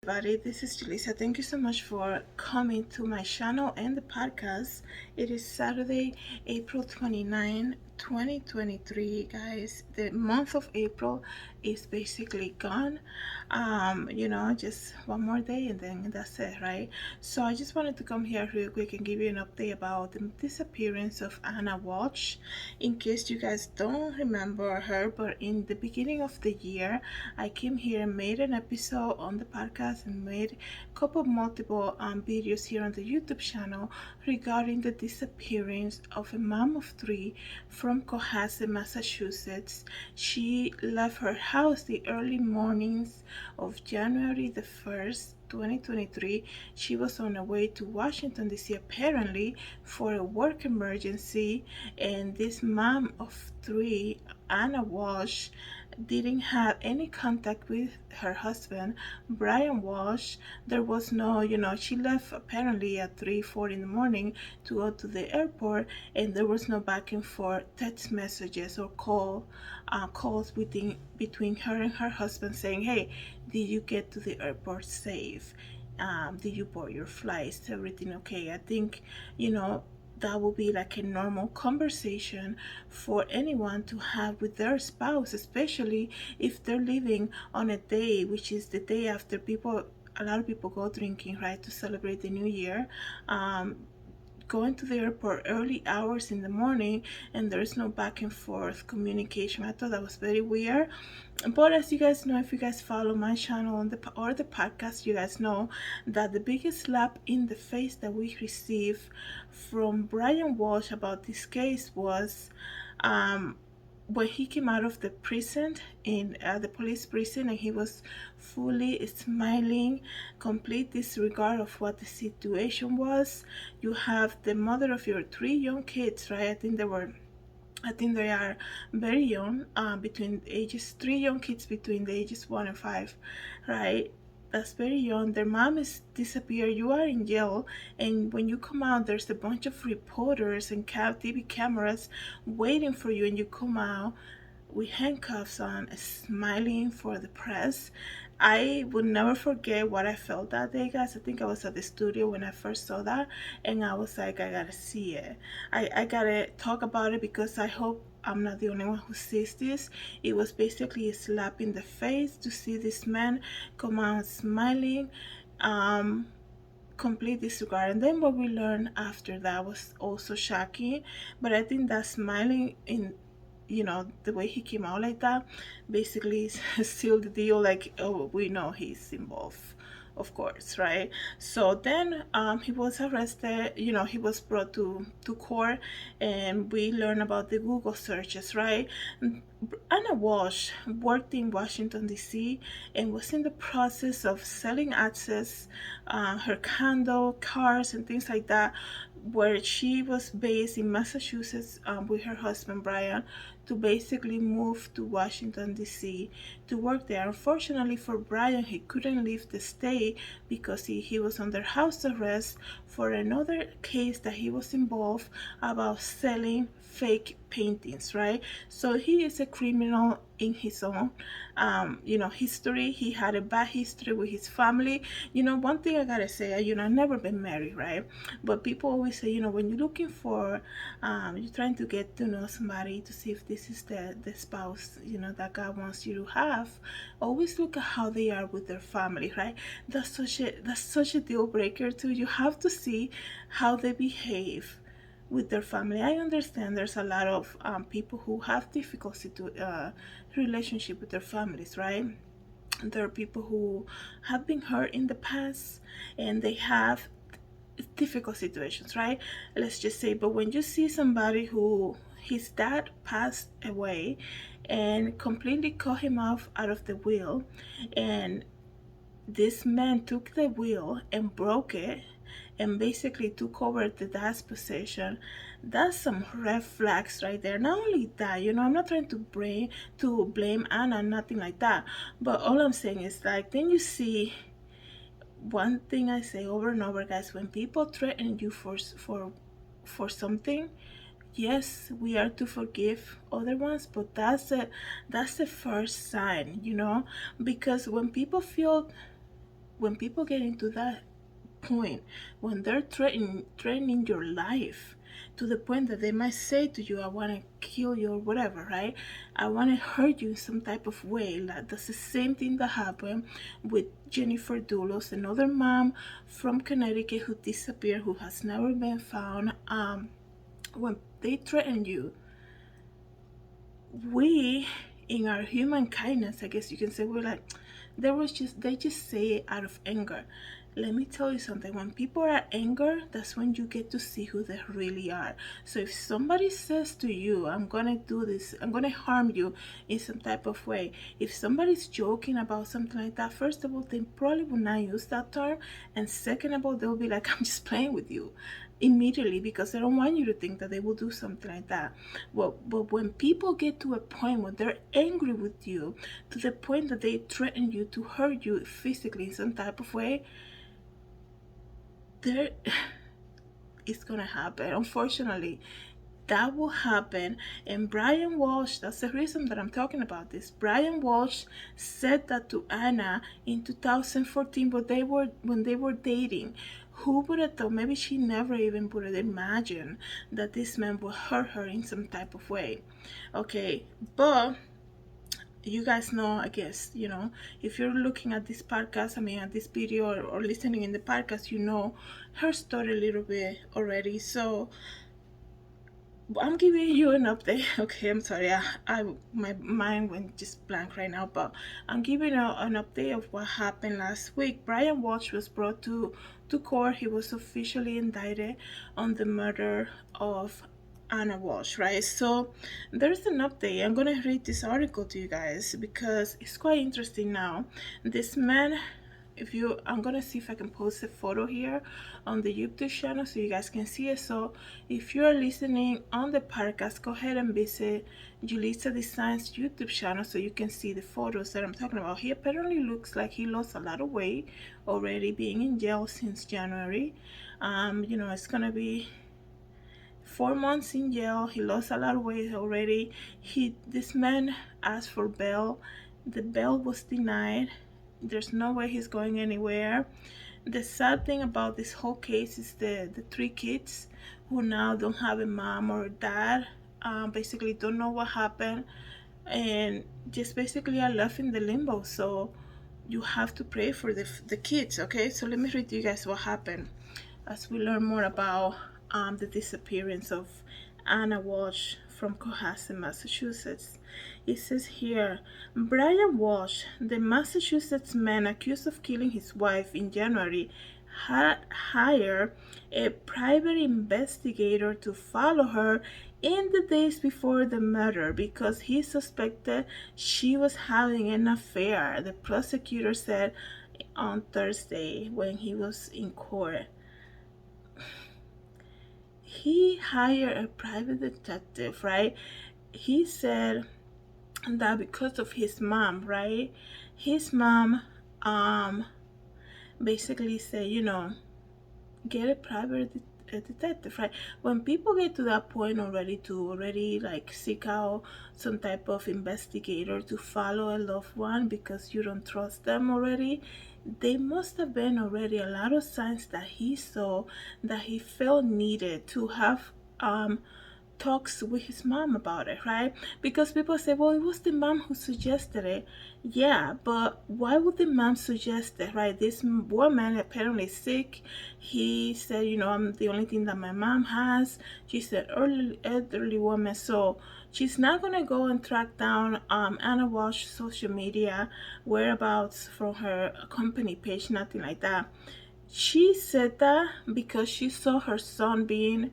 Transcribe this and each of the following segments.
Everybody, this is Julissa. Thank you so much for coming to my channel and the podcast. It is Saturday, April 29, 2023, guys. The month of April is basically gone. Just one more day and then that's it, right? So I just wanted to come here real quick and give you an update about the disappearance of Ana Walshe. In case you guys don't remember her, but in the beginning of the year, I came here and made an episode on the podcast and made a couple multiple videos here on the YouTube channel regarding the disappearance of a mom of three from Cohasset, Massachusetts. She left her house the early mornings of January the 1st, 2023. She was on her way to Washington, D.C. apparently for a work emergency, and this mom of three, Ana Walshe, didn't have any contact with her husband, Brian Walshe. There was no, she left apparently at 3, 4 in the morning to go to the airport, and there was no back and forth text messages or calls between her and her husband saying, hey, did you get to the airport safe? Did you board your flights? Everything okay? I think, that will be like a normal conversation for anyone to have with their spouse, especially if they're living on a day which is the day after a lot of people go drinking, right, to celebrate the new year. Going to the airport early hours in the morning and there's no back and forth communication. I thought that was very weird. But as you guys know, if you guys follow my channel or the podcast, you guys know that the biggest slap in the face that we received from Brian Walshe about this case was when he came out of the prison, in the police prison, and he was fully smiling, complete disregard of what the situation was. You have the mother of your three young kids, right? I think they are very young, between ages, three young kids between the ages 1 and 5, right? That's very young. Their mom is disappeared. You are in jail, and when you come out, there's a bunch of reporters and TV cameras waiting for you, and you come out with handcuffs on, smiling for the press. I will never forget what I felt that day, guys. I think I was at the studio when I first saw that, and I was like, I gotta see it. I gotta talk about it because I hope I'm not the only one who sees this. It was basically a slap in the face to see this man come out smiling, complete disregard. And then what we learned after that was also shocking. But I think that smiling in, the way he came out like that basically sealed the deal, like, oh, we know he's involved, of course, right? So then he was arrested. He was brought to court, and we learned about the Google searches, right? Ana Walshe worked in Washington, D.C., and was in the process of selling access, her condo, cars, and things like that, where she was based in Massachusetts, with her husband Brian, to basically move to Washington, D.C. to work there. Unfortunately for Brian, he couldn't leave the state because he was under house arrest for another case that he was involved about selling fake paintings, right? So he is a criminal in his own, history. He had a bad history with his family. One thing I gotta say, I've never been married, right? But people always say, when you're looking for, you're trying to get to know somebody to see if this is the spouse, that God wants you to have, always look at how they are with their family, right? That's such a deal breaker too. You have to see how they behave with their family. I understand there's a lot of people who have difficulty to relationship with their families, right? There are people who have been hurt in the past and they have difficult situations, right? Let's just say. But when you see somebody who his dad passed away and completely cut him off out of the will, and this man took the wheel and broke it and basically took over the dad's possession, that's some red flags right there. Not only that, I'm not trying to blame Anna, nothing like that, but all I'm saying is, like, then you see, one thing I say over and over, guys, when people threaten you for something, yes, we are to forgive other ones, but that's the first sign, because when people feel when people get into that point, when they're threatening your life to the point that they might say to you, I want to kill you or whatever, right? I want to hurt you in some type of way. Like, that's the same thing that happened with Jennifer Dulos, another mom from Connecticut who disappeared, who has never been found. When they threaten you, we, in our human kindness, I guess you can say, we're like, they just say it out of anger. Let me tell you something. When people are angry, that's when you get to see who they really are. So if somebody says to you, I'm gonna do this, I'm gonna harm you in some type of way, if somebody's joking about something like that, first of all, they probably will not use that term, and second of all, they'll be like, I'm just playing with you immediately, because they don't want you to think that they will do something like that. But when people get to a point where they're angry with you to the point that they threaten you to hurt you physically in some type of way, there it's gonna happen. Unfortunately, that will happen. And Brian Walshe, that's the reason that I'm talking about this. Brian Walshe said that to Ana in 2014 when they were dating. Who would have thought? Maybe she never even would have imagined that this man would hurt her in some type of way. Okay, but you guys know, I guess, if you're looking at this podcast, I mean, at this video, or listening in the podcast, you know her story a little bit already. So I'm giving you an update. Okay, I'm sorry. My mind went just blank right now, but I'm giving an update of what happened last week. Brian Walshe was brought to court. He was officially indicted on the murder of Ana Walshe, right? So there's an update. I'm gonna read this article to you guys because it's quite interesting now. This man, I'm gonna see if I can post a photo here on the YouTube channel so you guys can see it. So if you're listening on the podcast, go ahead and visit JulissaDesigns YouTube channel so you can see the photos that I'm talking about. He apparently looks like he lost a lot of weight already, being in jail since January. It's gonna be 4 months in jail. He lost a lot of weight already. This man asked for bail. The bail was denied. There's no way he's going anywhere. The sad thing about this whole case is the three kids who now don't have a mom or a dad, basically don't know what happened, and just basically are left in the limbo. So you have to pray for the kids. Okay, so let me read to you guys what happened as we learn more about the disappearance of Ana Walshe from Cohasset, Massachusetts. It says here, Brian Walshe, the Massachusetts man accused of killing his wife in January, had hired a private investigator to follow her in the days before the murder because he suspected she was having an affair, the prosecutor said on Thursday when he was in court. He hired a private detective, right? He said that because of his mom, right? His mom basically said, get a private detective, right? When people get to that point already like seek out some type of investigator to follow a loved one because you don't trust them already, they must have been already a lot of signs that he saw that he felt needed to have talks with his mom about it, right? Because people say, well, it was the mom who suggested it. Yeah, but why would the mom suggest it, right? This woman apparently sick. He said, I'm the only thing that my mom has. She's an elderly woman, so she's not gonna go and track down Ana Walshe's social media whereabouts from her company page, nothing like that. She said that because she saw her son being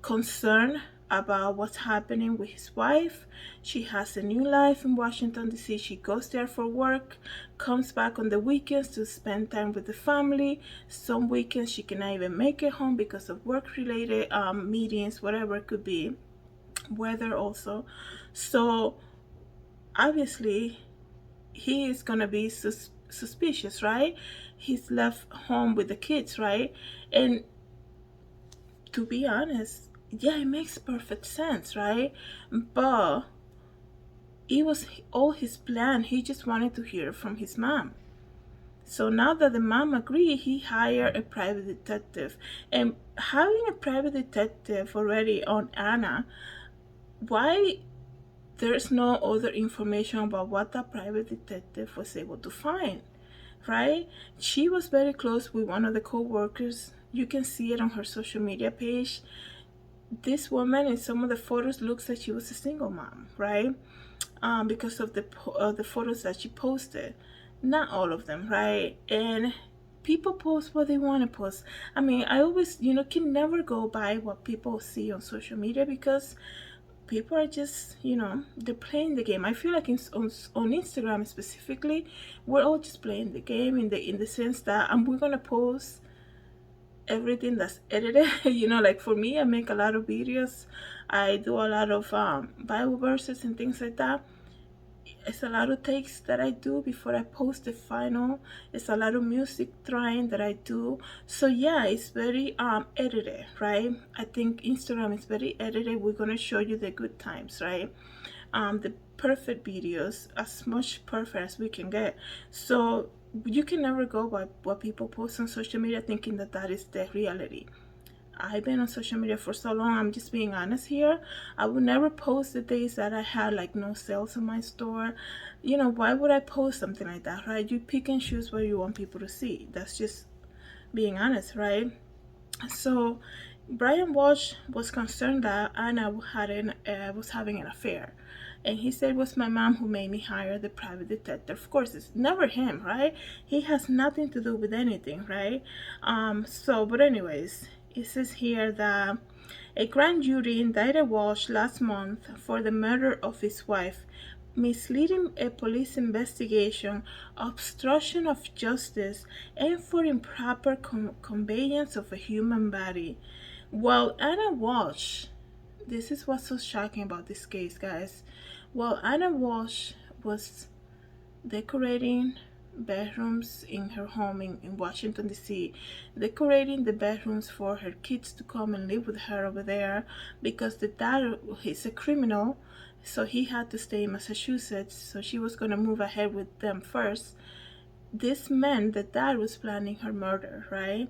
concerned about what's happening with his wife. She has a new life in Washington, D.C. She goes there for work, comes back on the weekends to spend time with the family. Some weekends she cannot even make it home because of work-related meetings, whatever it could be, weather also. So obviously he is going to be suspicious, right? He's left home with the kids, right? And to be honest, yeah, it makes perfect sense, right? But it was all his plan. He just wanted to hear from his mom. So now that the mom agreed, he hired a private detective. And having a private detective already on Anna, why there's no other information about what that private detective was able to find, right? She was very close with one of the co-workers. You can see it on her social media page. This woman in some of the photos looks like she was a single mom, right? Because of the photos that she posted. Not all of them, right? And people post what they want to post. I mean, I always, can never go by what people see on social media, because people are just, they're playing the game. I feel like on Instagram specifically, we're all just playing the game in the sense that we're gonna post everything that's edited. Like for me, I make a lot of videos. I do a lot of Bible verses and things like that. It's a lot of takes that I do before I post the final. It's a lot of music trying that I do. So yeah, it's very edited, right? I think Instagram is very edited. We're gonna show you the good times, right? The perfect videos, as much perfect as we can get. So you can never go by what people post on social media thinking that that is the reality. I've been on social media for so long, I'm just being honest here. I would never post the days that I had like no sales in my store. Why would I post something like that, right? You pick and choose what you want people to see. That's just being honest, right? So Brian Walsh was concerned that Anna was having an affair. And he said it was my mom who made me hire the private detective. Of course, it's never him, right? He has nothing to do with anything, right? But anyways, it says here that a grand jury indicted Walsh last month for the murder of his wife, misleading a police investigation, obstruction of justice, and for improper conveyance of a human body. While Ana Walshe, this is what's so shocking about this case, guys. While Ana Walshe was decorating bedrooms in her home in Washington, D.C., decorating the bedrooms for her kids to come and live with her over there, because the dad is a criminal, so he had to stay in Massachusetts, so she was going to move ahead with them first. This meant that dad was planning her murder, right?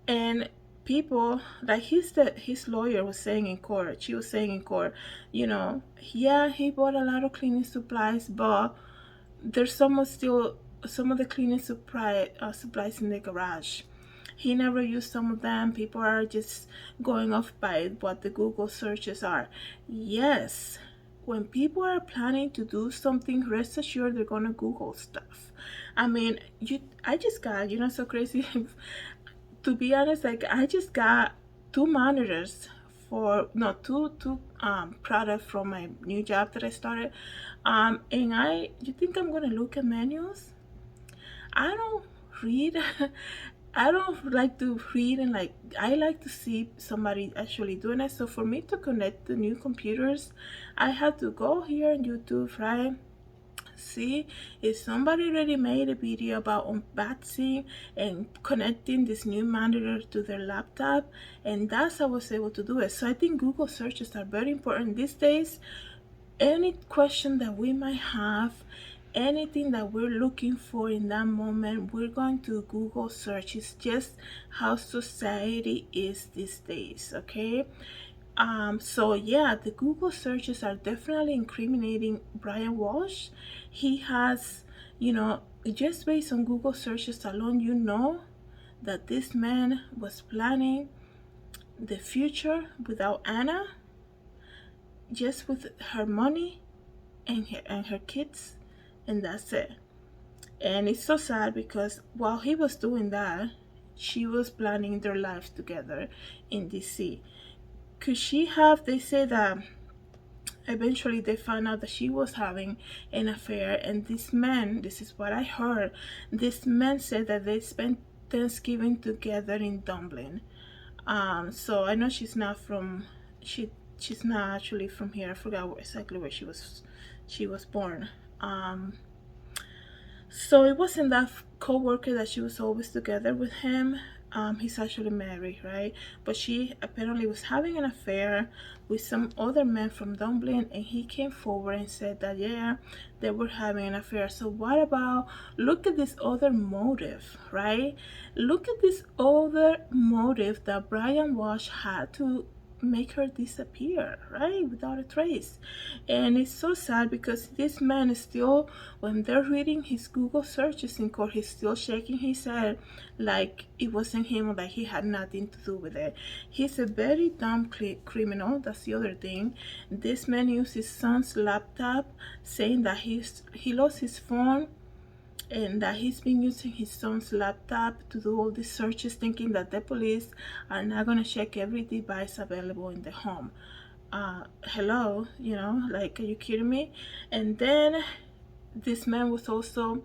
And people like his lawyer was saying in court, she was saying in court, yeah, he bought a lot of cleaning supplies, but there's some of the cleaning supplies in the garage. He never used some of them. People are just going off by what the Google searches are. Yes, when people are planning to do something, rest assured they're gonna Google stuff. I mean, I just got, so crazy. To be honest, like I just got two monitors for no two products from my new job that I started. And you think I'm gonna look at menus? I don't read. I don't like to read, and like I like to see somebody actually doing it. So for me to connect the new computers, I had to go here on YouTube, right? See if somebody already made a video about unboxing and connecting this new monitor to their laptop, and that's how I was able to do it. So I think Google searches are very important these days. Any question that we might have, anything that we're looking for in that moment, we're going to Google search. It's just how society is these days, okay? So yeah, the Google searches are definitely incriminating Brian Walsh. He has, just based on Google searches alone, that this man was planning the future without Anna, just with her money and her kids, and that's it. And it's so sad because while he was doing that, she was planning their lives together in DC. Could she have? They say that eventually they found out that she was having an affair, and this is what I heard, this man said that they spent Thanksgiving together in Dublin. So I know she's not actually from here. I forgot exactly where she was born. So it wasn't that co-worker that she was always together with him. He's actually married, right? But she apparently was having an affair with some other man from Dublin, and he came forward and said that yeah, they were having an affair. So what about, look at this other motive, right? Look at this other motive that Brian Walsh had to make her disappear, right, without a trace. And it's so sad because this man is still, when they're reading his Google searches in court, he's still shaking his head like it wasn't him, like he had nothing to do with it. He's a very dumb criminal. That's the other thing. This man used his son's laptop, saying that he lost his phone and that he's been using his son's laptop to do all these searches, thinking that the police are not going to check every device available in the home. Hello, like, are you kidding me? And then this man was also,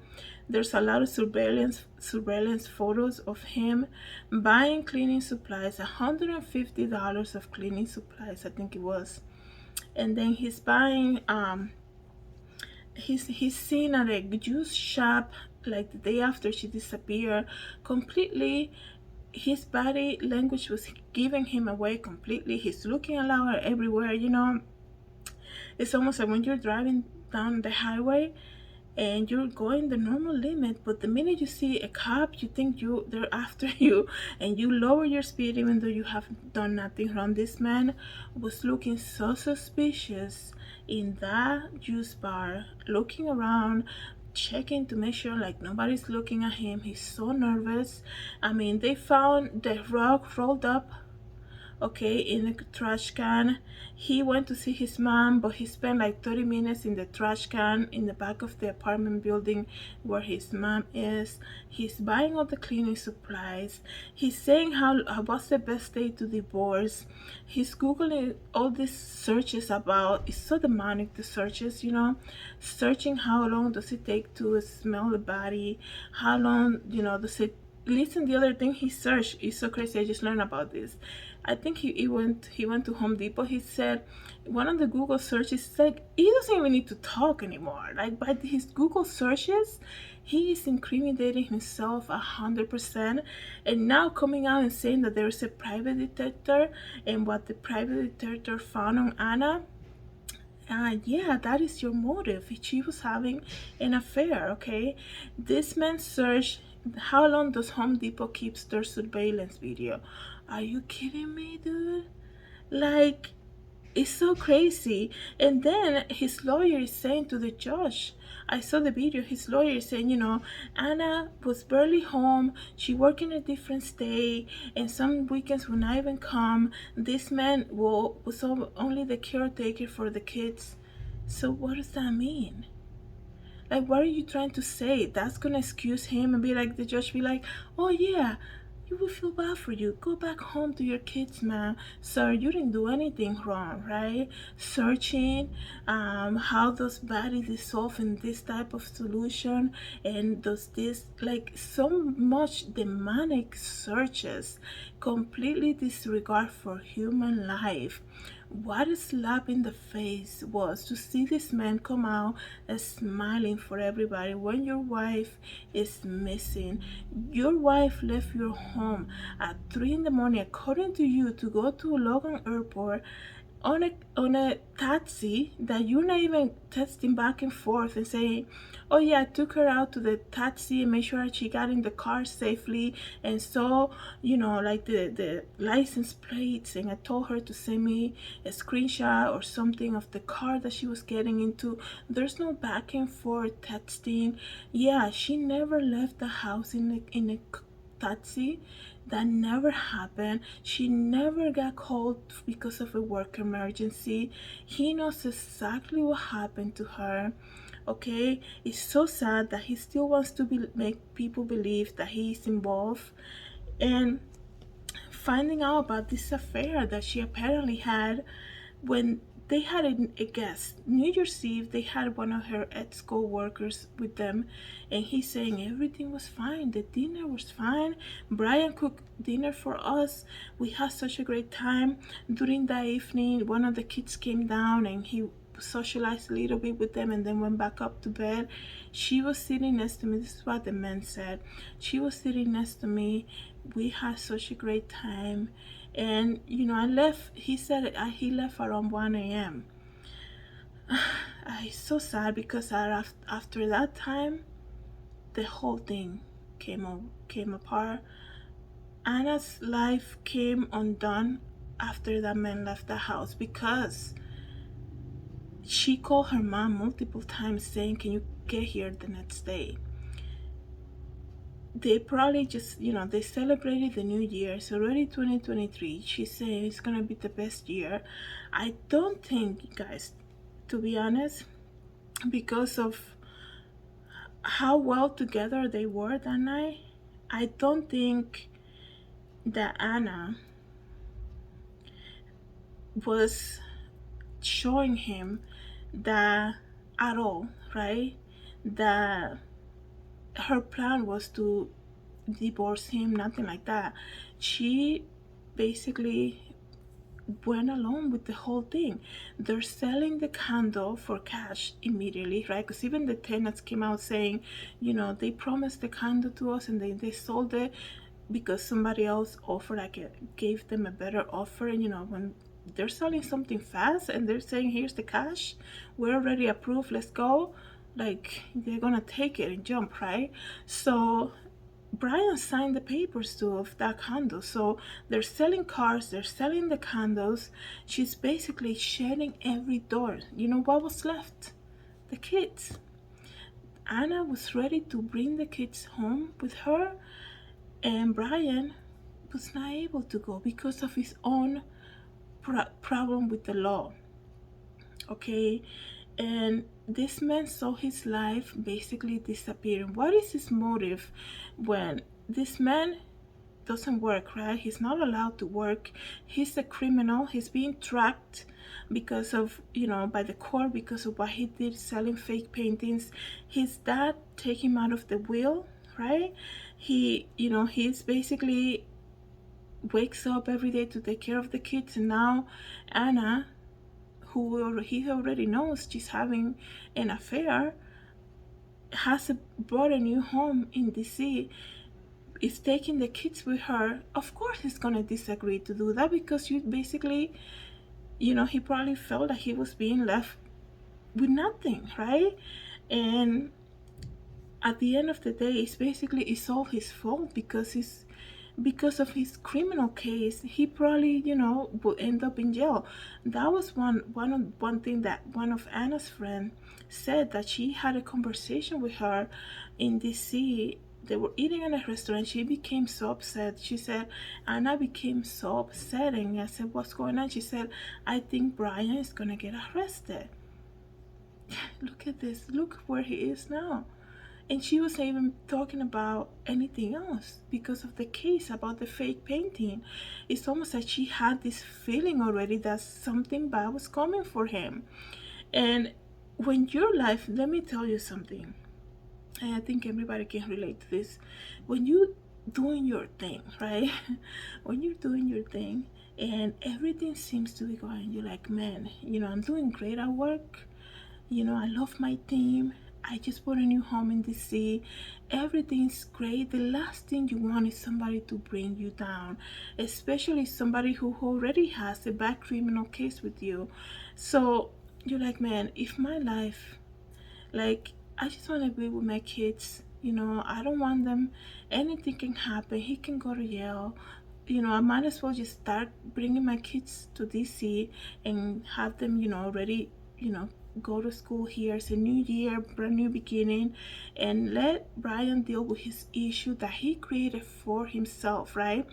there's a lot of surveillance photos of him buying cleaning supplies, $150 of cleaning supplies, I think it was. And then he's buying he's seen at a juice shop like the day after she disappeared. Completely, his body language was giving him away completely. He's looking around everywhere. It's almost like when you're driving down the highway and you're going the normal limit, but the minute you see a cop, you think they're after you, and you lower your speed even though you have done nothing wrong. This man was looking so suspicious in that juice bar, looking around, checking to make sure like nobody's looking at him. He's so nervous. I mean, they found the rug rolled up, okay, in a trash can. He went to see his mom, but he spent like 30 minutes in the trash can in the back of the apartment building where his mom is. He's buying all the cleaning supplies. He's saying how what's the best day to divorce. He's googling all these searches about, it's so demonic, the searches, searching how long does it take to smell the body, how long does it. Listen, the other thing he searched is so crazy. I just learned about this. I think he went to Home Depot. He said one of the Google searches, like, he doesn't even need to talk anymore. Like, by his Google searches, he is incriminating himself 100%, and now coming out and saying that there is a private detector, and what the private detector found on Ana. Yeah, that is your motive. She was having an affair, okay? This man searched, how long does Home Depot keeps their surveillance video? Are you kidding me, dude? Like, it's so crazy. And then his lawyer is saying to the judge, I saw the video, his lawyer is saying, Ana was barely home, she worked in a different state, and some weekends would not even come. This man was only the caretaker for the kids. So what does that mean? Like, what are you trying to say? That's gonna excuse him and be like, the judge be like, oh yeah, you will feel bad for you. Go back home to your kids, man. Sir, you didn't do anything wrong, right? Searching how does body dissolve in this type of solution, and does this, like, so much demonic searches, completely disregard for human life. What a slap in the face was to see this man come out smiling for everybody when your wife is missing. Your wife left your home at 3 in the morning, according to you, to go to Logan Airport on a taxi that you're not even texting back and forth and saying, oh yeah, I took her out to the taxi and made sure she got in the car safely, and so like the license plates, and I told her to send me a screenshot or something of the car that she was getting into. There's no back and forth texting. Yeah, she never left the house in a taxi. That never happened. She never got called because of a work emergency. He knows exactly what happened to her. Okay, it's so sad that he still wants to make people believe that he is involved. And finding out about this affair that she apparently had when they had a guest. New Year's Eve, they had one of her ex-co workers with them, and he's saying everything was fine. The dinner was fine. Brian cooked dinner for us. We had such a great time. During that evening, one of the kids came down and he socialized a little bit with them, and then went back up to bed. She was sitting next to me. This is what the man said. She was sitting next to me. We had such a great time. And I left. He said he left around 1 a.m. It's so sad because after that time, the whole thing came apart. Anna's life came undone after that man left the house, because she called her mom multiple times saying, "Can you get here the next day?" They probably just, they celebrated the new year. It's already 2023. She's saying it's gonna be the best year. I don't think, guys, to be honest, because of how well together they were that night, I don't think that Anna was showing him that at all, right? That her plan was to divorce him, nothing like that. She basically went along with the whole thing. They're selling the condo for cash immediately, right? Because even the tenants came out saying, they promised the condo to us, and they sold it because somebody else offered, gave them a better offer. And when they're selling something fast and they're saying, "Here's the cash, we're already approved, let's go," like, they're gonna take it and jump, right? So Brian signed the papers too of that condo. So they're selling cars, they're selling the condos. She's basically shutting every door. You know what was left? The kids. Anna was ready to bring the kids home with her, and Brian was not able to go because of his own problem with the law. Okay, and this man saw his life basically disappearing. What is his motive when this man doesn't work, right? He's not allowed to work. He's a criminal. He's being tracked because of, by the court, because of what he did selling fake paintings. His dad take him out of the will, right? He's basically wakes up every day to take care of the kids, and now Anna, who he already knows she's having an affair, bought a new home in DC, is taking the kids with her. Of course he's gonna disagree to do that, because you basically, he probably felt that he was being left with nothing, right? And at the end of the day, it's all his fault, because of his criminal case. He probably, will end up in jail. That was one thing that one of Anna's friend said, that she had a conversation with her in DC. They were eating in a restaurant. She became so upset. She said, Anna became so upset. And I said, "What's going on?" She said, "I think Brian is gonna get arrested." Look at this. Look where he is now. And she wasn't even talking about anything else because of the case about the fake painting. It's almost like she had this feeling already that something bad was coming for him. And when your life, let me tell you something, and I think everybody can relate to this. When you doing your thing, right? When you're doing your thing and everything seems to be going, you're like, "Man, I'm doing great at work. I love my team. I just bought a new home in DC. Everything's great." The last thing you want is somebody to bring you down, especially somebody who already has a bad criminal case with you. So you're like, "Man, if my life, like, I just want to be with my kids. I don't want them, anything can happen. He can go to jail. I might as well just start bringing my kids to DC and have them, already, go to school here. It's a new year, brand new beginning, and let Brian deal with his issue that he created for himself," right?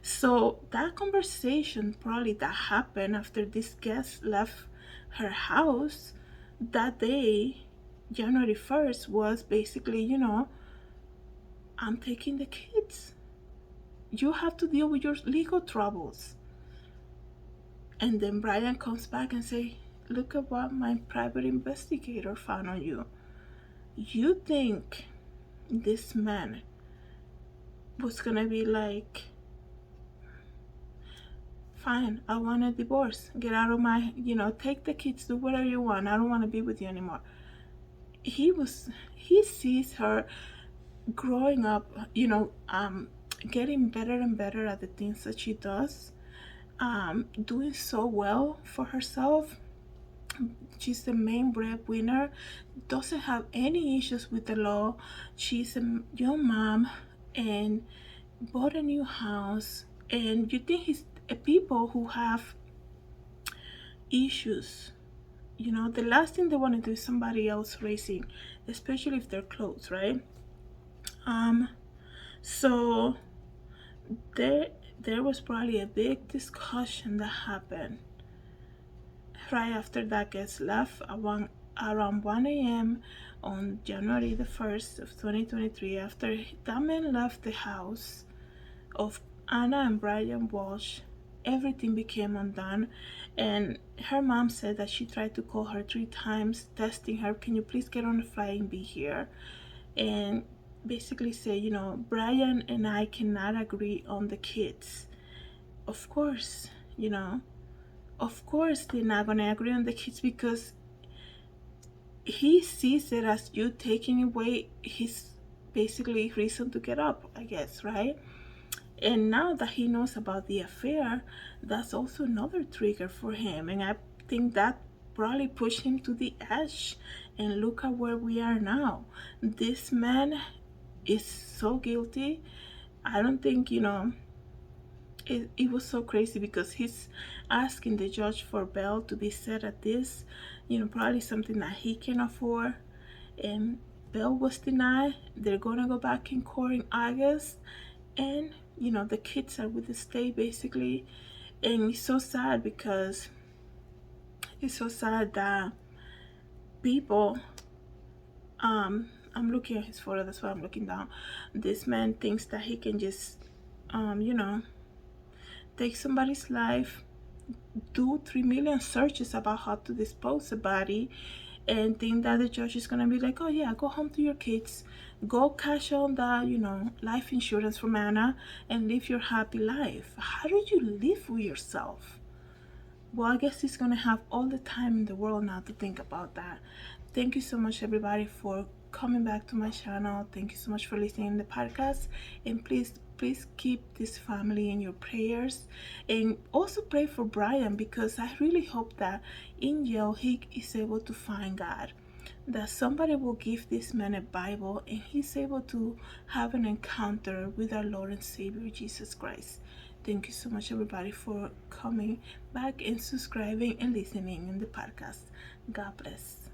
So that conversation probably that happened after this guest left her house that day, January 1st, was basically, "I'm taking the kids. You have to deal with your legal troubles." And then Brian comes back and say, "Look at what my private investigator found on you." You think this man was gonna be like, fine, I want a divorce. Get out of my, take the kids, do whatever you want. I don't want to be with you anymore. He sees her growing up, getting better and better at the things that she does, doing so well for herself. She's the main breadwinner, doesn't have any issues with the law. She's a young mom and bought a new house. And you think he's people who have issues, the last thing they want to do is somebody else raising, especially if they're close, right? So there was probably a big discussion that happened right after that gets left around 1 a.m. on January the 1st of 2023. After that man left the house of Ana and Brian Walshe, everything became undone. And her mom said that she tried to call her 3 times, testing her, can you please get on the flight and be here? And basically say, Brian and I cannot agree on the kids. Of course, of course they're not going to agree on the kids, because he sees it as you taking away his basically reason to get up, I guess, right? And now that he knows about the affair, that's also another trigger for him. And I think that probably pushed him to the edge. And look at where we are now. This man is so guilty. I don't think, it was so crazy, because he's asking the judge for bail to be set at this, probably something that he can afford. And bail was denied. They're going to go back in court in August. And the kids are with the state basically. And it's so sad, because it's so sad that people, I'm looking at his photo, that's why I'm looking down. This man thinks that he can just take somebody's life, do 3 million searches about how to dispose a body, and think that the judge is gonna be like, oh yeah, go home to your kids, go cash on the life insurance from Anna, and live your happy life. How did you live with yourself? Well, I guess he's gonna have all the time in the world now to think about that. Thank you so much, everybody, for coming back to my channel. Thank you so much for listening to the podcast, and please keep this family in your prayers. And also pray for Brian, because I really hope that in jail he is able to find God, that somebody will give this man a Bible and he's able to have an encounter with our Lord and Savior Jesus Christ. Thank you so much, everybody, for coming back and subscribing and listening in the podcast. God bless.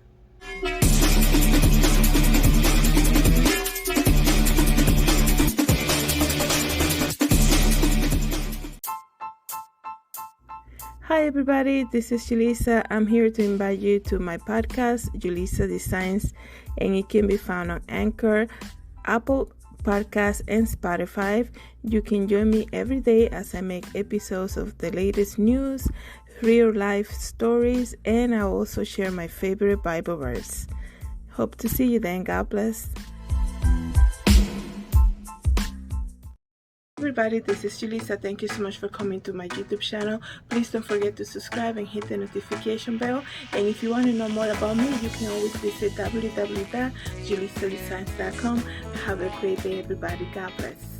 Hi everybody, this is Julissa. I'm here to invite you to my podcast, JulissaDesigns, and it can be found on Anchor, Apple Podcasts, and Spotify. You can join me every day as I make episodes of the latest news, real life stories, and I also share my favorite Bible verse. Hope to see you then. God bless. Everybody, this is Julissa. Thank you so much for coming to my YouTube channel. Please don't forget to subscribe and hit the notification bell. And if you want to know more about me, you can always visit www.JulissaDesigns.com. Have a great day, everybody. God bless.